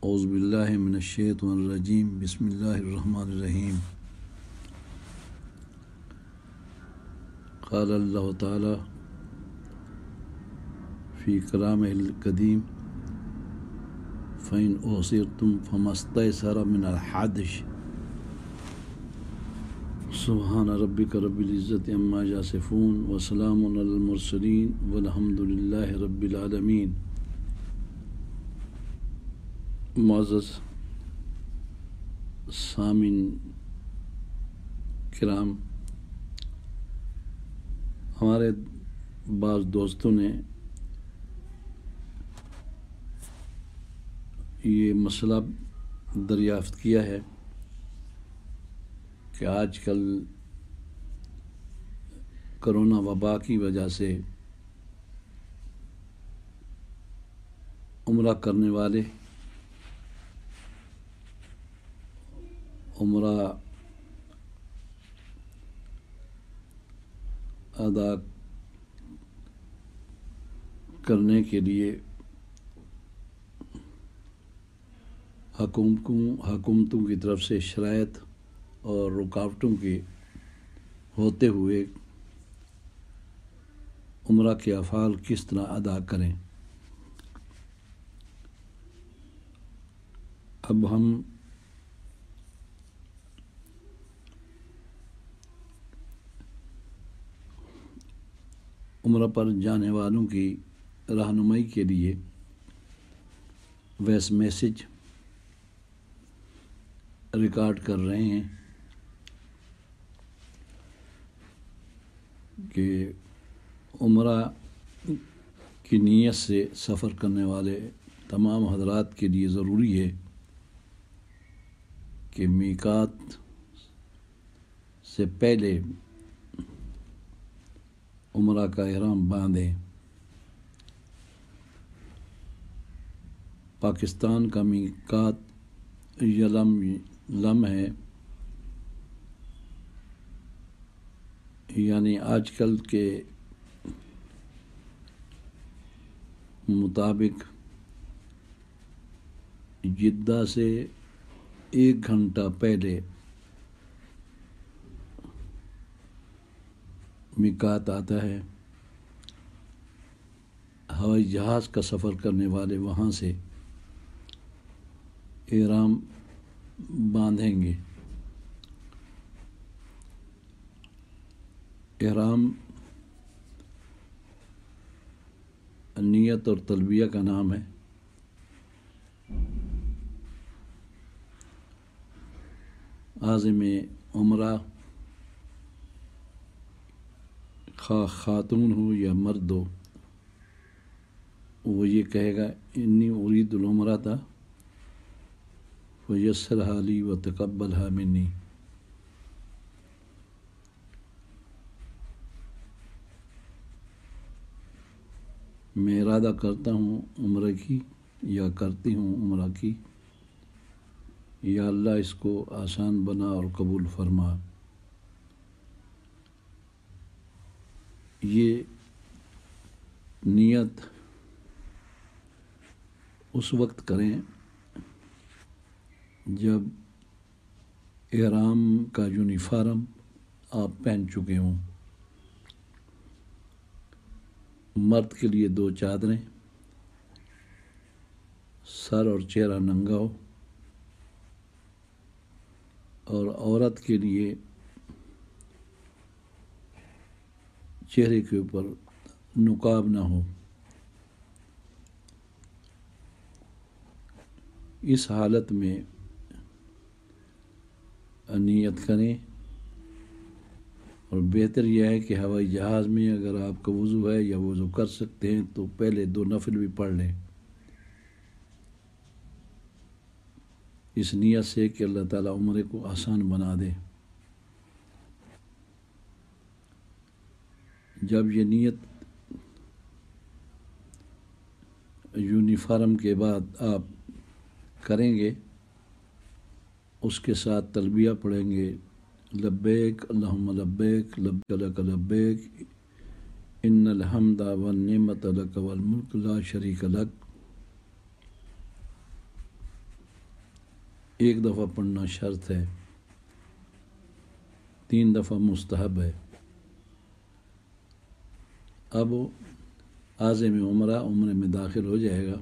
اعوذ باللہ من الشیطان الرجیم بسم اللہ الرحمن الرحیم قال اللہ تعالی فی کلامہ القدیم فإن أُحْصِرْتُمْ فَمَا اسْتَيْسَرَ مِنَ الْحَدْيِ سبحان ربک رب العزت عما یصفون وسلام علی المرسلین والحمد للہ رب العالمین۔ معزز سامعین کرام، ہمارے بعض دوستوں نے یہ مسئلہ دریافت کیا ہے کہ آج کل کرونا وبا کی وجہ سے عمرہ کرنے والے عمرہ ادا کرنے کے لیے حکومتوں کی طرف سے شرائط اور رکاوٹوں کے ہوتے ہوئے عمرہ کے افعال کس طرح ادا کریں۔ اب ہم عمرہ پر جانے والوں کی رہنمائی کے لیے وائس میسج ریکارڈ کر رہے ہیں کہ عمرہ کی نیت سے سفر کرنے والے تمام حضرات کے لیے ضروری ہے کہ میقات سے پہلے عمرہ کا احرام باندھیں۔ پاکستان کا میقات یلم ہے، یعنی آج کل کے مطابق جدہ سے 1 گھنٹہ پہلے میقات آتا ہے۔ ہوائی جہاز کا سفر کرنے والے وہاں سے احرام باندھیں گے۔ احرام نیت اور تلبیہ کا نام ہے۔ عازم عمرہ خاتون ہو یا مرد ہو، وہ یہ کہے گا انی ارید العمرۃ فیسرھا لی وتقبلھا منی۔ میں ارادہ کرتا ہوں عمرہ کی یا کرتی ہوں عمرہ کی، یا اللہ اس کو آسان بنا اور قبول فرما۔ یہ نیت اس وقت کریں جب احرام کا یونیفارم آپ پہن چکے ہوں۔ مرد کے لیے 2 چادریں، سر اور چہرہ ننگا ہو، اور عورت کے لیے چہرے کے اوپر نقاب نہ ہو۔ اس حالت میں نیت کریں، اور بہتر یہ ہے کہ ہوائی جہاز میں اگر آپ کا وضو ہے یا وضو کر سکتے ہیں تو پہلے 2 نفل بھی پڑھ لیں، اس نیت سے کہ اللہ تعالیٰ عمرے کو آسان بنا دے۔ جب یہ نیت یونیفارم کے بعد آپ کریں گے، اس کے ساتھ تلبیہ پڑھیں گے، لبیک اللہم لبیک لبیک لک لبیک ان الحمد والنعمت لک والملک لا شریک لک۔ 1 دفعہ پڑھنا شرط ہے، 3 دفعہ مستحب ہے۔ اب عازم عمرے میں داخل ہو جائے گا،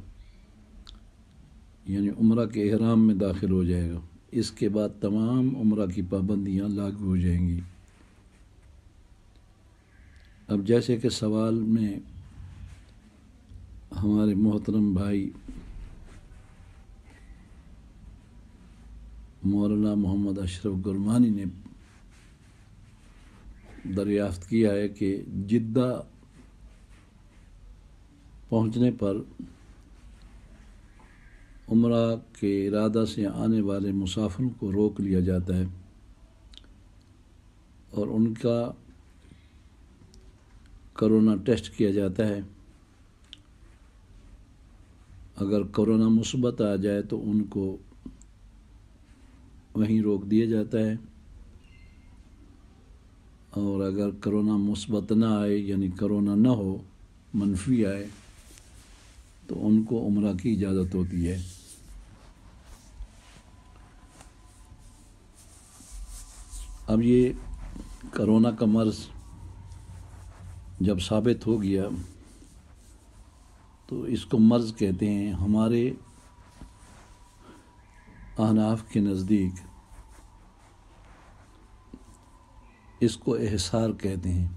یعنی عمرہ کے احرام میں داخل ہو جائے گا، اس کے بعد تمام عمرہ کی پابندیاں لاگو ہو جائیں گی۔ اب جیسے کہ سوال میں ہمارے محترم بھائی مولانا محمد اشرف گرمانی نے دریافت کیا ہے کہ جدہ پہنچنے پر عمرہ کے ارادہ سے آنے والے مسافروں کو روک لیا جاتا ہے اور ان کا کرونا ٹیسٹ کیا جاتا ہے۔ اگر کرونا مثبت آ جائے تو ان کو وہیں روک دیا جاتا ہے، اور اگر کرونا مثبت نہ آئے یعنی کرونا نہ ہو، منفی آئے، تو ان کو عمرہ کی اجازت ہوتی ہے۔ اب یہ کرونا کا مرض جب ثابت ہو گیا تو اس کو مرض کہتے ہیں۔ ہمارے احناف کے نزدیک اس کو احصار کہتے ہیں۔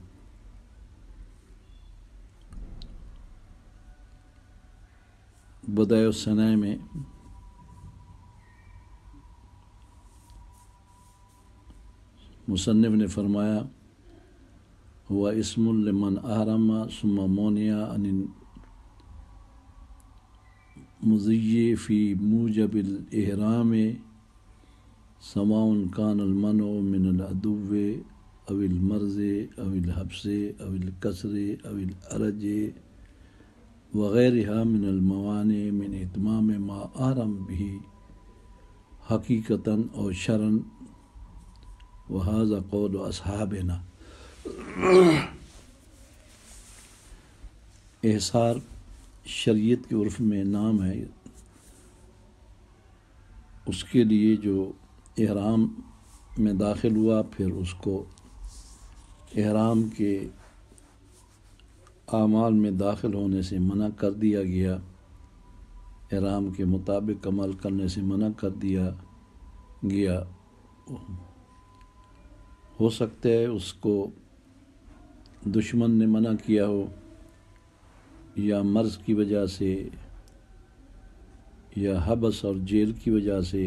بدائع الصنائع میں مصنف نے فرمایا ہوا اسم لمن احرم ثم منع عن مضی فی موجب الاحرام سواء کان المنع من العدو او المرض او الحبس او الکسر او العرج وغیرها من الموانع من اتمام ما احرم به حقیقتاً او شرعاً وهذا قول اصحابنا۔ احصار شریعت کے عرف میں نام ہے اس کے لیے جو احرام میں داخل ہوا، پھر اس کو احرام کے اعمال میں داخل ہونے سے منع کر دیا گیا، احرام کے مطابق عمل کرنے سے منع کر دیا گیا۔ ہو سکتا ہے اس کو دشمن نے منع کیا ہو، یا مرض کی وجہ سے، یا حبس اور جیل کی وجہ سے،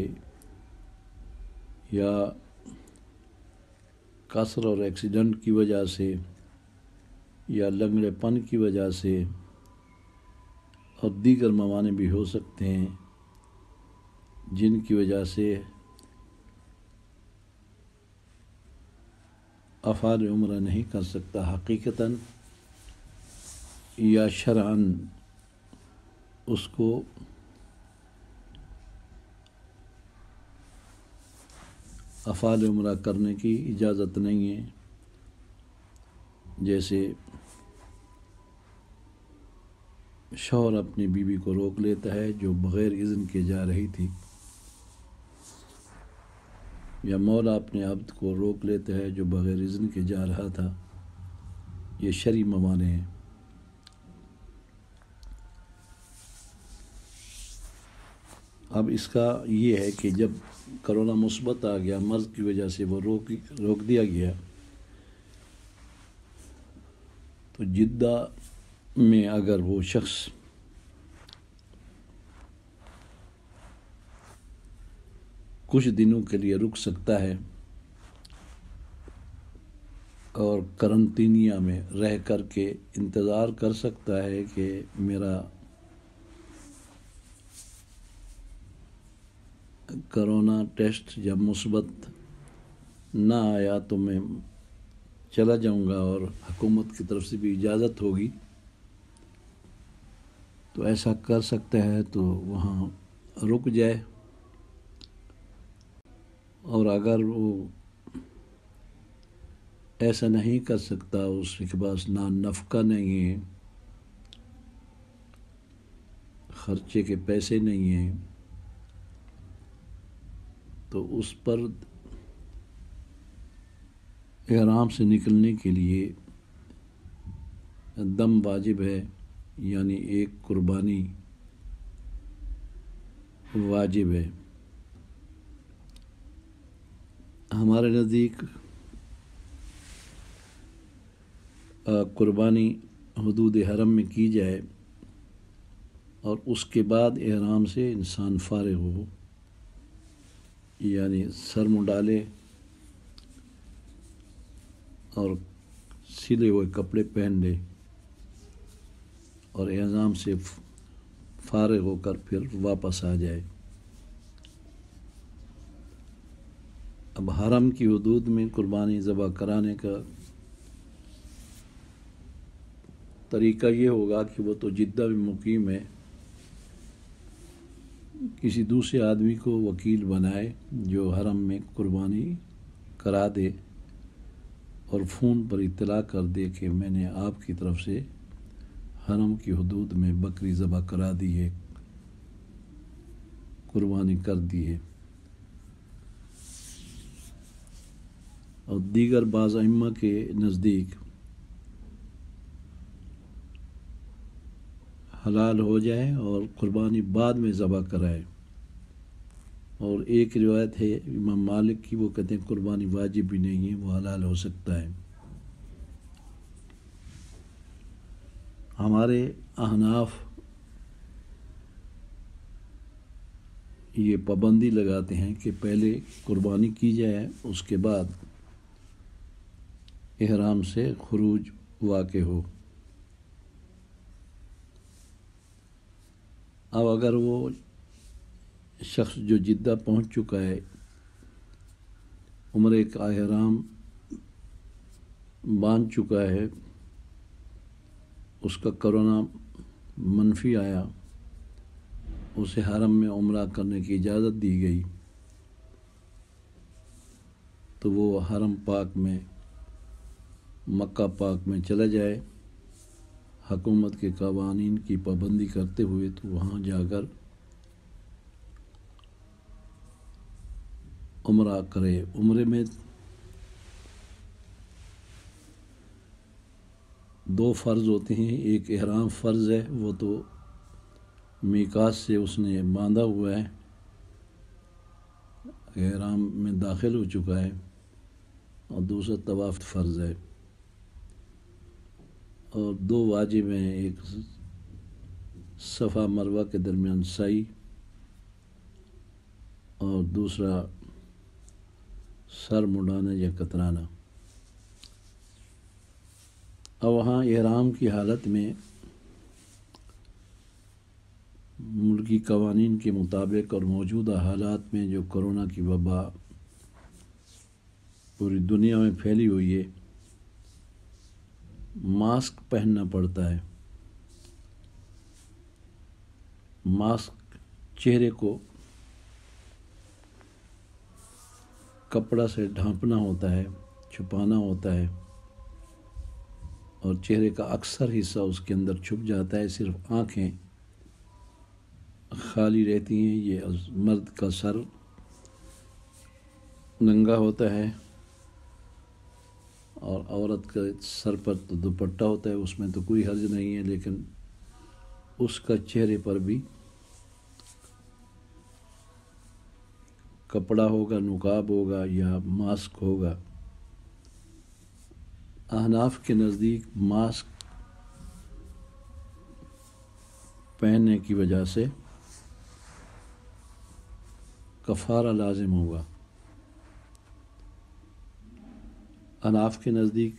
یا قصر اور ایکسیڈنٹ کی وجہ سے، یا لنگڑے پن کی وجہ سے، اور دیگر موانع بھی ہو سکتے ہیں جن کی وجہ سے افعال عمرہ نہیں کر سکتا حقیقتاً یا شرعاً، اس کو افعال عمرہ کرنے کی اجازت نہیں ہے۔ جیسے شوہر اپنی بیوی کو روک لیتا ہے جو بغیر اذن کے جا رہی تھی، یا مولا اپنے عبد کو روک لیتا ہے جو بغیر اذن کے جا رہا تھا، یہ شرعی موانع ہیں۔ اب اس کا یہ ہے کہ جب کرونا مثبت آ گیا، مرض کی وجہ سے وہ روک دیا گیا، تو جدہ میں اگر وہ شخص کچھ دنوں کے لیے رک سکتا ہے اور قرنطینیہ میں رہ کر کے انتظار کر سکتا ہے کہ میرا کرونا ٹیسٹ جب مثبت نہ آیا تو میں چلا جاؤں گا اور حکومت کی طرف سے بھی اجازت ہوگی، تو ایسا کر سکتا ہے تو وہاں رک جائے۔ اور اگر وہ ایسا نہیں کر سکتا، اس کے پاس نفقہ نہیں ہے، خرچے کے پیسے نہیں ہیں، تو اس پر احرام سے نکلنے کے لیے دم واجب ہے، یعنی ایک قربانی واجب ہے۔ ہمارے نزدیک قربانی حدود حرم میں کی جائے اور اس کے بعد احرام سے انسان فارغ ہو، یعنی سر منڈالے اور سلے ہوئے کپڑے پہن لے اور احرام سے فارغ ہو کر پھر واپس آ جائے۔ اب حرم کی حدود میں قربانی ذبح کرانے کا طریقہ یہ ہوگا کہ وہ تو جدہ میں مقیم ہے، کسی دوسرے آدمی کو وکیل بنائے جو حرم میں قربانی کرا دے اور فون پر اطلاع کر دے کہ میں نے آپ کی طرف سے حرم کی حدود میں بکری ذبح کرا دی ہے، قربانی کر دی ہے۔ اور دیگر بعض ائمہ کے نزدیک حلال ہو جائے اور قربانی بعد میں ذبح کرائے، اور ایک روایت ہے امام مالک کی، وہ کہتے ہیں قربانی واجب بھی نہیں ہے، وہ حلال ہو سکتا ہے۔ ہمارے احناف یہ پابندی لگاتے ہیں کہ پہلے قربانی کی جائے، اس کے بعد احرام سے خروج واقع ہو۔ اب اگر وہ شخص جو جدہ پہنچ چکا ہے، عمرے کا احرام باندھ چکا ہے، اس کا کرونا منفی آیا، اسے حرم میں عمرہ کرنے کی اجازت دی گئی، تو وہ حرم پاک میں، مکہ پاک میں چلا جائے حکومت کے قوانین کی پابندی کرتے ہوئے، تو وہاں جا کر عمرہ کرے۔ عمرے میں دو فرض ہوتے ہیں، ایک احرام فرض ہے، وہ تو میقات سے اس نے باندھا ہوا ہے، احرام میں داخل ہو چکا ہے، اور دوسرا طواف فرض ہے، اور دو واجب ہیں، ایک صفا مروہ کے درمیان سعی اور دوسرا سر مڈانا یا کترانا۔ اور وہاں احرام کی حالت میں ملکی قوانین کے مطابق اور موجودہ حالات میں جو کرونا کی وبا پوری دنیا میں پھیلی ہوئی ہے، ماسک پہننا پڑتا ہے۔ ماسک چہرے کو کپڑا سے ڈھانپنا ہوتا ہے، چھپانا ہوتا ہے، اور چہرے کا اکثر حصہ اس کے اندر چھپ جاتا ہے، صرف آنکھیں خالی رہتی ہیں۔ یہ مرد کا سر ننگا ہوتا ہے اور عورت کا سر پر تو دوپٹہ ہوتا ہے، اس میں تو کوئی حرج نہیں ہے، لیکن اس کا چہرے پر بھی کپڑا ہوگا، نقاب ہوگا یا ماسک ہوگا۔ احناف کے نزدیک ماسک پہننے کی وجہ سے کفارہ لازم ہوگا۔ احناف کے نزدیک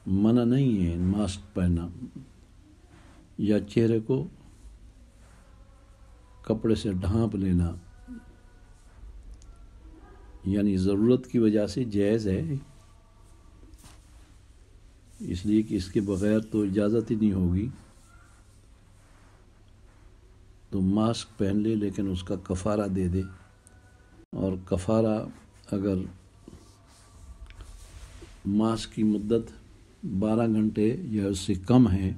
منع نہیں ہے ماسک پہننا یا چہرے کو کپڑے سے ڈھانپ لینا، یعنی ضرورت کی وجہ سے جائز ہے، اس لیے کہ اس کے بغیر تو اجازت ہی نہیں ہوگی، تو ماسک پہن لے، لیکن اس کا کفارہ دے دے، اور کفارہ اگر ماسک کی مدت 12 گھنٹے یا اس سے کم ہے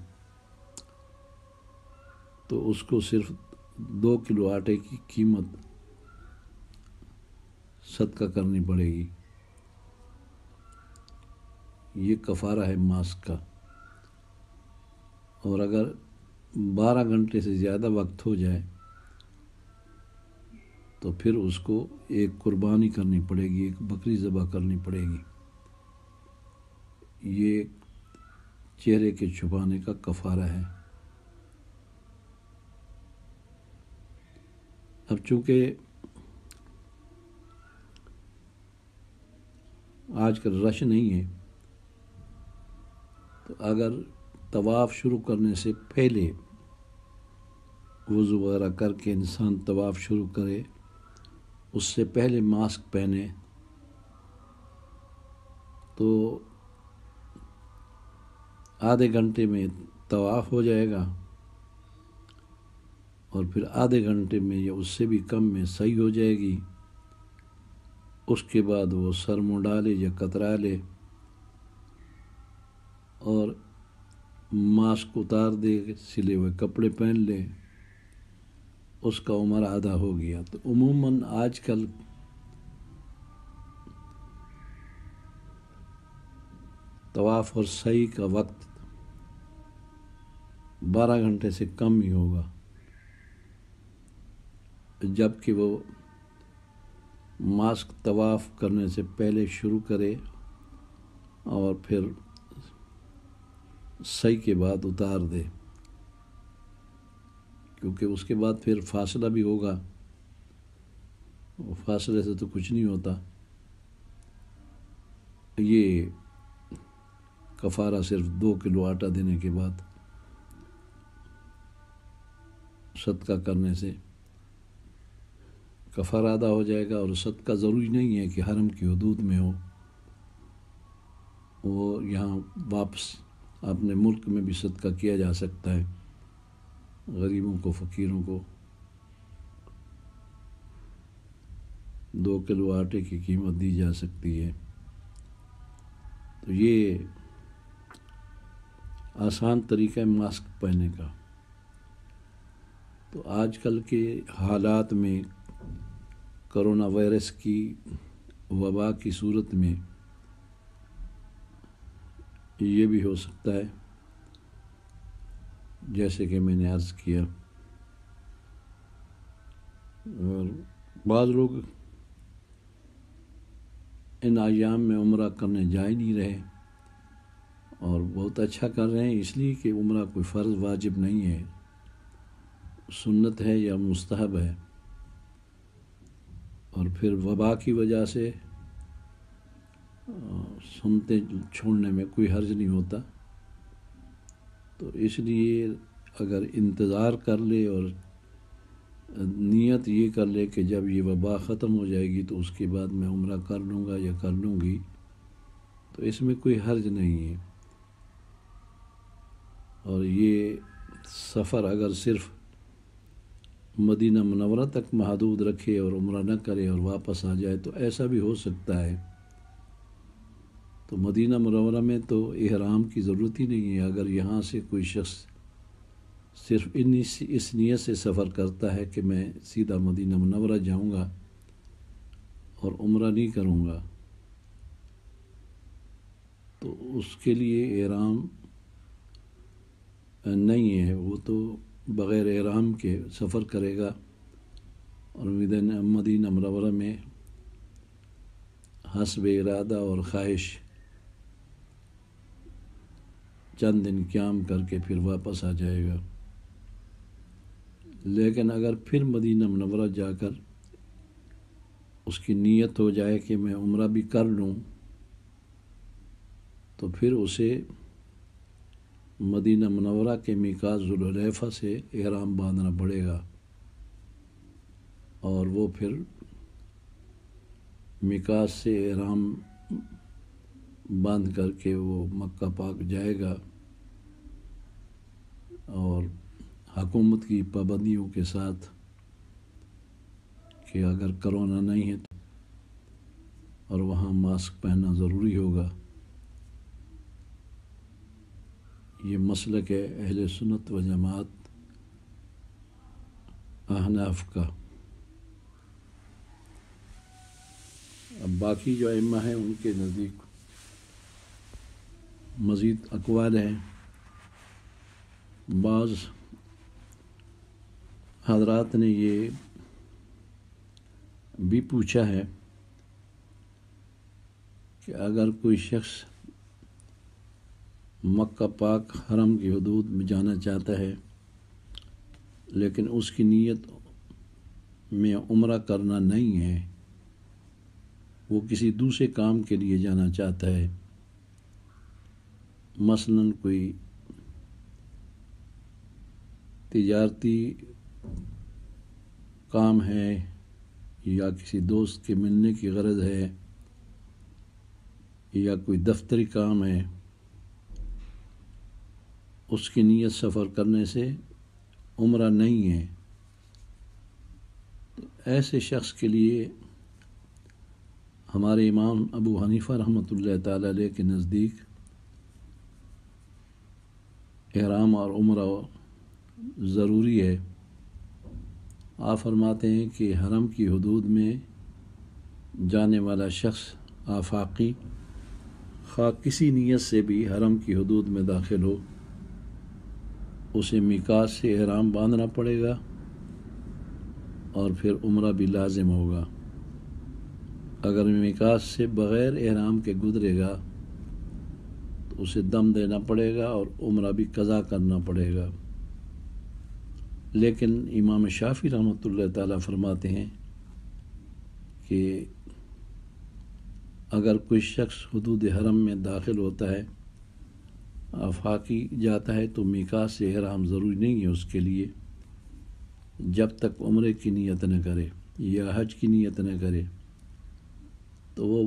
تو اس کو صرف 2 کلو آٹے کی قیمت صدقہ کرنی پڑے گی۔ یہ کفارہ ہے ماسک کا۔ اور اگر 12 گھنٹے سے زیادہ وقت ہو جائے تو پھر اس کو ایک قربانی کرنی پڑے گی، ایک بکری ذبح کرنی پڑے گی۔ یہ چہرے کے چھپانے کا کفارہ ہے۔ اب چونکہ آج کل رش نہیں ہے، تو اگر طواف شروع کرنے سے پہلے وضو وغیرہ کر کے انسان طواف شروع کرے، اس سے پہلے ماسک پہنے تو آدھے گھنٹے میں طواف ہو جائے گا، اور پھر آدھے گھنٹے میں یا اس سے بھی کم میں صحیح ہو جائے گی۔ اس کے بعد وہ سر منہ ڈالے یا کترا لے اور ماسک اتار دے، سلے ہوئے کپڑے پہن لے، اس کا عمر آدھا ہو گیا۔ تو عموماً آج کل طواف اور سعی کا وقت 12 گھنٹے سے کم ہی ہوگا، جبکہ وہ ماسک طواف کرنے سے پہلے شروع کرے اور پھر سعی کے بعد اتار دے، کیونکہ اس کے بعد پھر فاصلہ بھی ہوگا، فاصلے سے تو کچھ نہیں ہوتا۔ یہ کفارہ صرف 2 کلو آٹا دینے کے بعد صدقہ کرنے سے کفارہ ادا ہو جائے گا۔ اور صدقہ ضروری نہیں ہے کہ حرم کی حدود میں ہو، وہ یہاں واپس اپنے ملک میں بھی صدقہ کیا جا سکتا ہے، غریبوں کو، فقیروں کو۔ 2 کلو آٹے کی قیمت دی جا سکتی ہے۔ تو یہ آسان طریقہ ہے ماسک پہننے کا۔ تو آج کل کے حالات میں کرونا وائرس کی وبا کی صورت میں یہ بھی ہو سکتا ہے، جیسے کہ میں نے عرض کیا۔ اور بعض لوگ ان ایام میں عمرہ کرنے جا ہی نہیں رہے، اور بہت اچھا کر رہے ہیں، اس لیے کہ عمرہ کوئی فرض واجب نہیں ہے، سنت ہے یا مستحب ہے۔ اور پھر وبا کی وجہ سے سنتے چھوڑنے میں کوئی حرج نہیں ہوتا۔ تو اس لیے اگر انتظار کر لے اور نیت یہ کر لے کہ جب یہ وبا ختم ہو جائے گی تو اس کے بعد میں عمرہ کر لوں گا یا کر لوں گی، تو اس میں کوئی حرج نہیں ہے۔ اور یہ سفر اگر صرف مدینہ منورہ تک محدود رکھے اور عمرہ نہ کرے اور واپس آ جائے تو ایسا بھی ہو سکتا ہے۔ تو مدینہ منورہ میں تو احرام کی ضرورت ہی نہیں ہے۔ اگر یہاں سے کوئی شخص صرف اس نیت سے سفر کرتا ہے کہ میں سیدھا مدینہ منورہ جاؤں گا اور عمرہ نہیں کروں گا، تو اس کے لیے احرام نہیں ہے، وہ تو بغیر احرام کے سفر کرے گا اور مدینہ منورہ میں حسب ارادہ اور خواہش چند دن قیام کر کے پھر واپس آ جائے گا۔ لیکن اگر پھر مدینہ منورہ جا کر اس کی نیت ہو جائے کہ میں عمرہ بھی کر لوں، تو پھر اسے مدینہ منورہ کے میقات ذوالحلیفہ سے احرام باندھنا پڑے گا، اور وہ پھر میقات سے احرام باندھ کر کے وہ مکہ پاک جائے گا، اور حکومت کی پابندیوں کے ساتھ کہ اگر کرونا نہیں ہے تو اور وہاں ماسک پہننا ضروری ہوگا۔ یہ مسلک ہے اہل سنت و جماعت احناف کا۔ اب باقی جو ائمہ ہیں ان کے نزدیک مزید اقوال ہیں۔ بعض حضرات نے یہ بھی پوچھا ہے کہ اگر کوئی شخص مکہ پاک حرم کی حدود میں جانا چاہتا ہے لیکن اس کی نیت میں عمرہ کرنا نہیں ہے، وہ کسی دوسرے کام کے لیے جانا چاہتا ہے، مثلاً کوئی تجارتی کام ہے یا کسی دوست کے ملنے کی غرض ہے یا کوئی دفتری کام ہے، اس کی نیت سفر کرنے سے عمرہ نہیں ہے، تو ایسے شخص کے لیے ہمارے امام ابو حنیفہ رحمۃ اللہ تعالی علیہ کے نزدیک احرام اور عمرہ ضروری ہے۔ آپ فرماتے ہیں کہ حرم کی حدود میں جانے والا شخص آفاقی خواہ کسی نیت سے بھی حرم کی حدود میں داخل ہو، اسے میقات سے احرام باندھنا پڑے گا اور پھر عمرہ بھی لازم ہوگا۔ اگر میقات سے بغیر احرام کے گزرے گا تو اسے دم دینا پڑے گا اور عمرہ بھی قضا کرنا پڑے گا۔ لیکن امام شافعی رحمۃ اللہ تعالیٰ فرماتے ہیں کہ اگر کوئی شخص حدود حرم میں داخل ہوتا ہے، آفاقی جاتا ہے، تو میقات سے احرام ضروری نہیں ہے اس کے لیے جب تک عمرے کی نیت نہ کرے یا حج کی نیت نہ کرے، تو وہ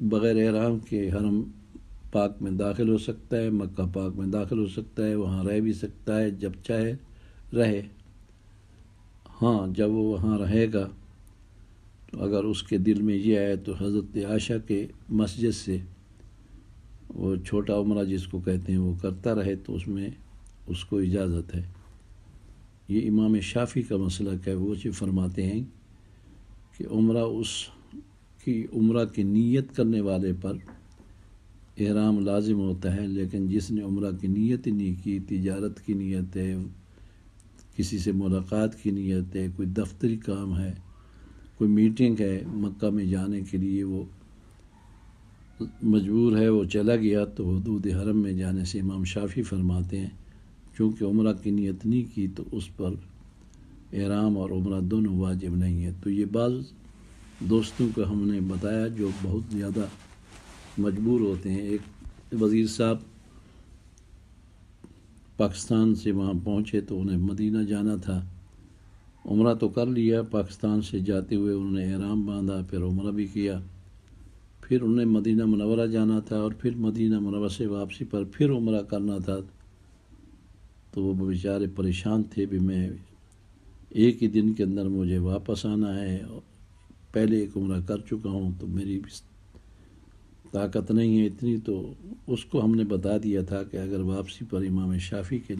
بغیر احرام کے حرم پاک میں داخل ہو سکتا ہے، مکہ پاک میں داخل ہو سکتا ہے، وہاں رہ بھی سکتا ہے جب چاہے رہے۔ ہاں، جب وہ وہاں رہے گا تو اگر اس کے دل میں یہ آئے تو حضرت عائشہ کے مسجد سے وہ چھوٹا عمرہ جس کو کہتے ہیں وہ کرتا رہے تو اس میں اس کو اجازت ہے۔ یہ امام شافعی کا مسلک ہے، وہ فرماتے ہیں کہ عمرہ کی نیت کرنے والے پر احرام لازم ہوتا ہے، لیکن جس نے عمرہ کی نیت نہیں کی، تجارت کی نیت ہے، کسی سے ملاقات کی نیت ہے، کوئی دفتری کام ہے، کوئی میٹنگ ہے، مکہ میں جانے کے لیے وہ مجبور ہے، وہ چلا گیا، تو حدود حرم میں جانے سے امام شافعی فرماتے ہیں چونکہ عمرہ کی نیت نہیں کی تو اس پر احرام اور عمرہ دونوں واجب نہیں ہے۔ تو یہ بعض دوستوں کو ہم نے بتایا جو بہت زیادہ مجبور ہوتے ہیں۔ ایک وزیر صاحب پاکستان سے وہاں پہنچے تو انہیں مدینہ جانا تھا، عمرہ تو کر لیا، پاکستان سے جاتے ہوئے انہوں نے احرام باندھا، پھر عمرہ بھی کیا، پھر انہیں مدینہ منورہ جانا تھا اور پھر مدینہ منورہ سے واپسی پر پھر عمرہ کرنا تھا، تو وہ بیچارے پریشان تھے بھی میں ایک ہی دن کے اندر مجھے واپس آنا ہے، پہلے ایک عمرہ کر چکا ہوں تو میری طاقت نہیں ہے اتنی۔ تو اس کو ہم نے بتا دیا تھا کہ اگر واپسی پر امام شافعی کے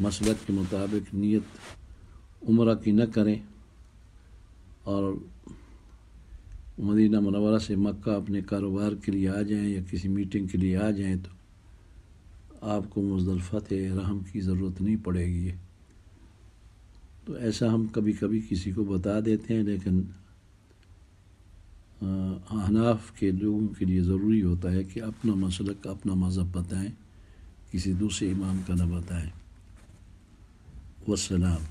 مسلک کے مطابق نیت عمرہ کی نہ کریں اور مدینہ منورہ سے مکہ اپنے کاروبار کے لیے آ جائیں یا کسی میٹنگ کے لیے آ جائیں تو آپ کو مزدلفہ احرام کی ضرورت نہیں پڑے گی۔ تو ایسا ہم کبھی کبھی کسی کو بتا دیتے ہیں، لیکن احناف کے لوگوں کے لیے ضروری ہوتا ہے کہ اپنا مسلک، اپنا مذہب بتائیں، کسی دوسرے امام کا نہ بتائیں۔ والسلام۔